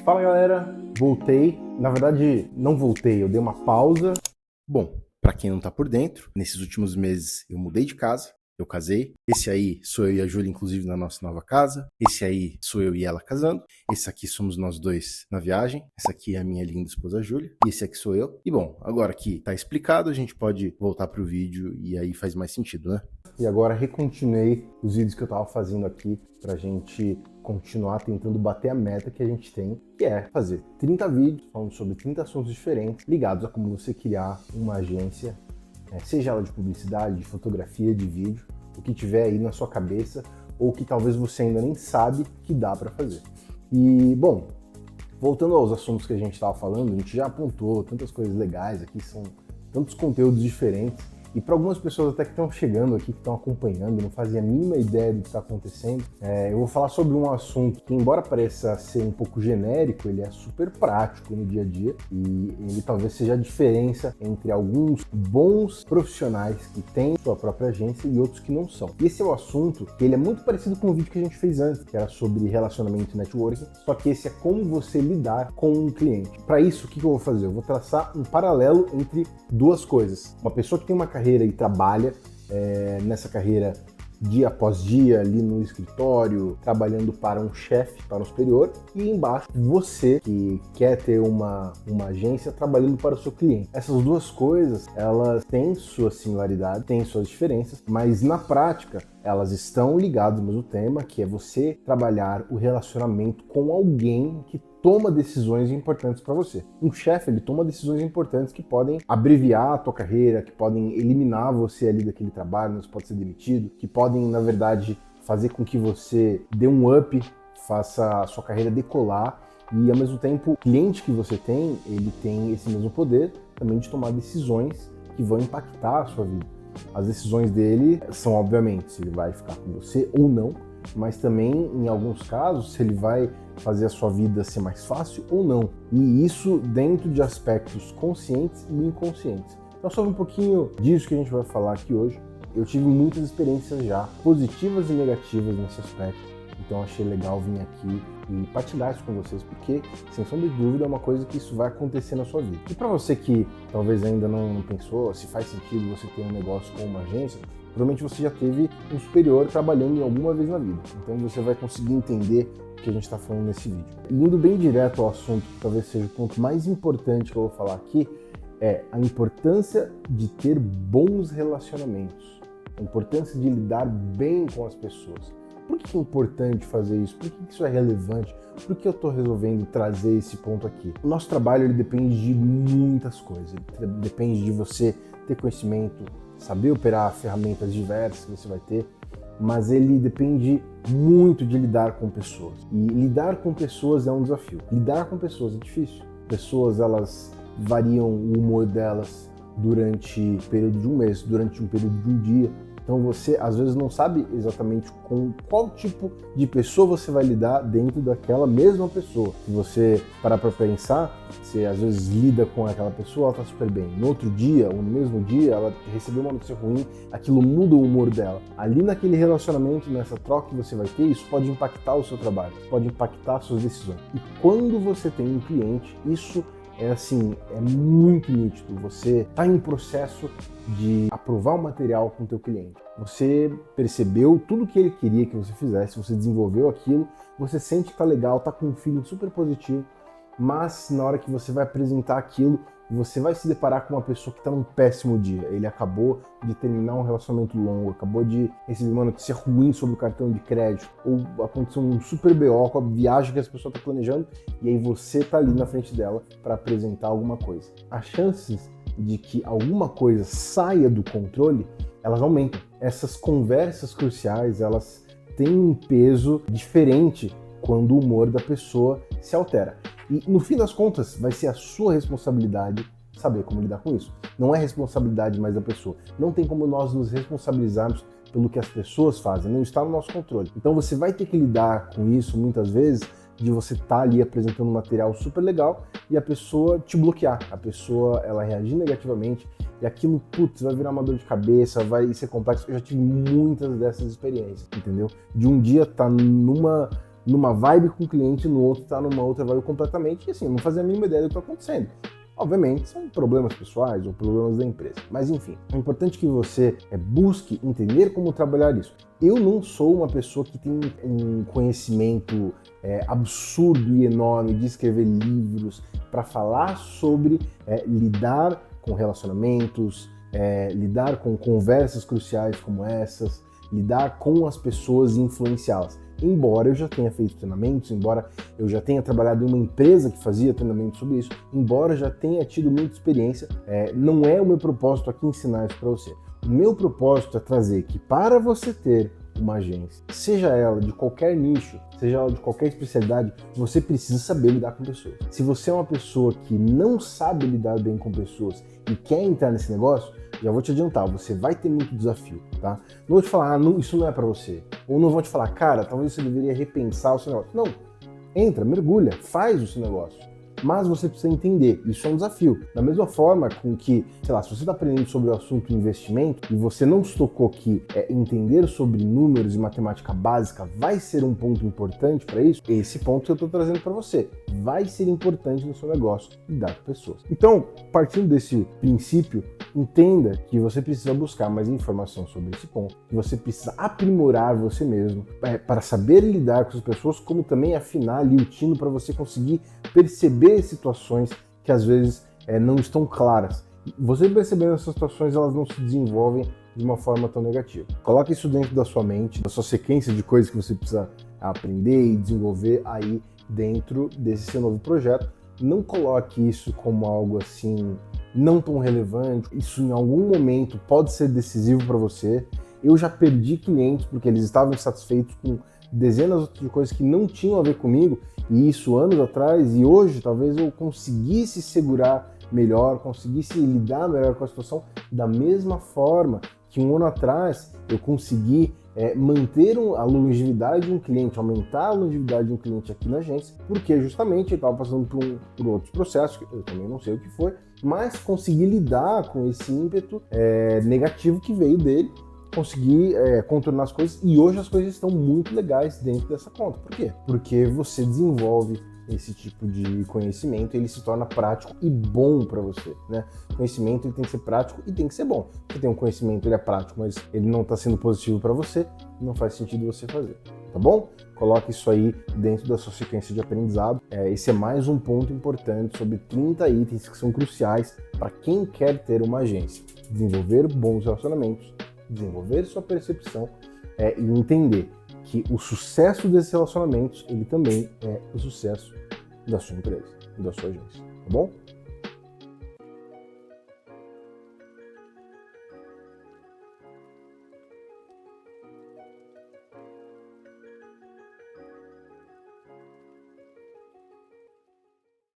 Fala galera, voltei. Na verdade, não voltei, eu dei uma pausa. Bom, pra quem não tá por dentro, nesses últimos meses eu mudei de casa, eu casei. Esse aí sou eu e a Júlia, inclusive, na nossa nova casa. Esse aí sou eu e ela casando. Esse aqui somos nós dois na viagem. Essa aqui é a minha linda esposa Júlia. E esse aqui sou eu. E bom, agora que tá explicado, a gente pode voltar pro vídeo e aí faz mais sentido, né? E agora recontinuei os vídeos que eu tava fazendo aqui pra gente continuar tentando bater a meta que a gente tem, que é fazer 30 vídeos falando sobre 30 assuntos diferentes ligados a como você criar uma agência, seja ela de publicidade, de fotografia, de vídeo, o que tiver aí na sua cabeça ou que talvez você ainda nem sabe que dá para fazer. E, bom, voltando aos assuntos que a gente estava falando, a gente já apontou tantas coisas legais aqui, são tantos conteúdos diferentes. E para algumas pessoas até que estão chegando aqui, que estão acompanhando, não fazem a mínima ideia do que está acontecendo, eu vou falar sobre um assunto que, embora pareça ser um pouco genérico, ele é super prático no dia a dia e ele talvez seja a diferença entre alguns bons profissionais que têm sua própria agência e outros que não são. E esse é o assunto que ele é muito parecido com o vídeo que a gente fez antes, que era sobre relacionamento e networking, só que esse é como você lidar com um cliente. Para isso, o que eu vou fazer? Eu vou traçar um paralelo entre duas coisas. Uma pessoa que tem uma carreira e trabalha nessa carreira dia após dia ali no escritório, trabalhando para um chefe, para um superior, e embaixo você que quer ter uma agência trabalhando para o seu cliente. Essas duas coisas, elas têm sua similaridade, têm suas diferenças, mas na prática elas estão ligadas ao mesmo tema, que é você trabalhar o relacionamento com alguém que toma decisões importantes para você. Um chefe, ele toma decisões importantes que podem abreviar a tua carreira, que podem eliminar você ali daquele trabalho, você pode ser demitido, que podem, na verdade, fazer com que você dê um up, faça a sua carreira decolar e, ao mesmo tempo, o cliente que você tem, ele tem esse mesmo poder também de tomar decisões que vão impactar a sua vida. As decisões dele são, obviamente, se ele vai ficar com você ou não, mas também, em alguns casos, se ele vai fazer a sua vida ser mais fácil ou não. E isso dentro de aspectos conscientes e inconscientes. Então, sobre um pouquinho disso que a gente vai falar aqui hoje, eu tive muitas experiências já, positivas e negativas nesse aspecto. Então, achei legal vir aqui e partilhar isso com vocês, porque, sem sombra de dúvida, é uma coisa que isso vai acontecer na sua vida. E para você que talvez ainda não pensou se faz sentido você ter um negócio com uma agência, provavelmente você já teve um superior trabalhando em alguma vez na vida. Então você vai conseguir entender o que a gente está falando nesse vídeo. E indo bem direto ao assunto, que talvez seja o ponto mais importante que eu vou falar aqui, é a importância de ter bons relacionamentos. A importância de lidar bem com as pessoas. Por que é importante fazer isso? Por que isso é relevante? Por que eu estou resolvendo trazer esse ponto aqui? O nosso trabalho ele depende de muitas coisas. Ele depende de você ter conhecimento, saber operar ferramentas diversas que você vai ter, mas ele depende muito de lidar com pessoas. E lidar com pessoas é um desafio. Lidar com pessoas é difícil. Pessoas, elas variam o humor delas durante o período de um mês, durante um período de um dia. Então você, às vezes, não sabe exatamente com qual tipo de pessoa você vai lidar dentro daquela mesma pessoa. Se você parar para pensar, você às vezes lida com aquela pessoa, ela tá super bem. No outro dia, ou no mesmo dia, ela recebeu uma notícia ruim, aquilo muda o humor dela. Ali naquele relacionamento, nessa troca que você vai ter, isso pode impactar o seu trabalho, pode impactar as suas decisões. E quando você tem um cliente, isso é muito nítido. Você está em processo de aprovar o material com o teu cliente. Você percebeu tudo que ele queria que você fizesse, você desenvolveu aquilo, você sente que está legal, está com um feeling super positivo, mas na hora que você vai apresentar aquilo, você vai se deparar com uma pessoa que está num péssimo dia. Ele acabou de terminar um relacionamento longo, acabou de receber uma notícia ruim sobre o cartão de crédito, ou aconteceu um super BO com a viagem que essa pessoa está planejando, e aí você está ali na frente dela para apresentar alguma coisa. As chances de que alguma coisa saia do controle, elas aumentam. Essas conversas cruciais, elas têm um peso diferente quando o humor da pessoa se altera. E no fim das contas, vai ser a sua responsabilidade saber como lidar com isso. Não é responsabilidade mais da pessoa. Não tem como nós nos responsabilizarmos pelo que as pessoas fazem, não está no nosso controle. Então você vai ter que lidar com isso muitas vezes, de você estar ali apresentando um material super legal e a pessoa te bloquear, a pessoa ela reagir negativamente e aquilo, putz, vai virar uma dor de cabeça, vai ser complexo. Eu já tive muitas dessas experiências, entendeu? De um dia estar numa vibe com o cliente, no outro tá numa outra vibe completamente, e assim, não fazia a mínima ideia do que tá acontecendo. Obviamente, são problemas pessoais ou problemas da empresa. Mas enfim, é importante que você busque entender como trabalhar isso. Eu não sou uma pessoa que tem um conhecimento absurdo e enorme de escrever livros para falar sobre lidar com relacionamentos, lidar com conversas cruciais como essas, lidar com as pessoas e influenciá-las. Embora eu já tenha feito treinamentos, embora eu já tenha trabalhado em uma empresa que fazia treinamento sobre isso, embora eu já tenha tido muita experiência, não é o meu propósito aqui ensinar isso para você. O meu propósito é trazer que para você ter uma agência, seja ela de qualquer nicho, seja ela de qualquer especialidade, você precisa saber lidar com pessoas. Se você é uma pessoa que não sabe lidar bem com pessoas e quer entrar nesse negócio, já vou te adiantar, você vai ter muito desafio, tá? Não vou te falar, não, isso não é para você. Ou não vou te falar, cara, talvez você deveria repensar o seu negócio. Não, entra, mergulha, faz o seu negócio. Mas você precisa entender, isso é um desafio. Da mesma forma com que, sei lá, se você está aprendendo sobre o assunto investimento e você não se tocou que entender sobre números e matemática básica vai ser um ponto importante para isso, esse ponto que eu estou trazendo para você vai ser importante no seu negócio lidar com pessoas. Então, partindo desse princípio, entenda que você precisa buscar mais informação sobre esse ponto, que você precisa aprimorar você mesmo para saber lidar com as pessoas, como também afinar ali o tino para você conseguir perceber situações que às vezes não estão claras. Você percebendo essas situações, elas não se desenvolvem de uma forma tão negativa. Coloque isso dentro da sua mente, da sua sequência de coisas que você precisa aprender e desenvolver aí dentro desse seu novo projeto. Não coloque isso como algo assim não tão relevante. Isso em algum momento pode ser decisivo para você. Eu já perdi clientes porque eles estavam insatisfeitos com dezenas de coisas que não tinham a ver comigo, e isso anos atrás, e hoje talvez eu conseguisse segurar melhor, conseguisse lidar melhor com a situação da mesma forma que um ano atrás eu consegui manter a longevidade de um cliente, aumentar a longevidade de um cliente aqui na agência, porque justamente ele estava passando por outros processos, que eu também não sei o que foi, mas consegui lidar com esse ímpeto negativo que veio dele, conseguir contornar as coisas, e hoje as coisas estão muito legais dentro dessa conta. Por quê? Porque você desenvolve esse tipo de conhecimento, ele se torna prático e bom para você, né? Conhecimento ele tem que ser prático e tem que ser bom. Você tem um conhecimento, ele é prático, mas ele não está sendo positivo para você, não faz sentido você fazer, tá bom? Coloque isso aí dentro da sua sequência de aprendizado. Esse é mais um ponto importante sobre 30 itens que são cruciais para quem quer ter uma agência. Desenvolver bons relacionamentos, desenvolver sua percepção e entender que o sucesso desses relacionamentos, ele também é o sucesso da sua empresa, da sua agência, tá bom?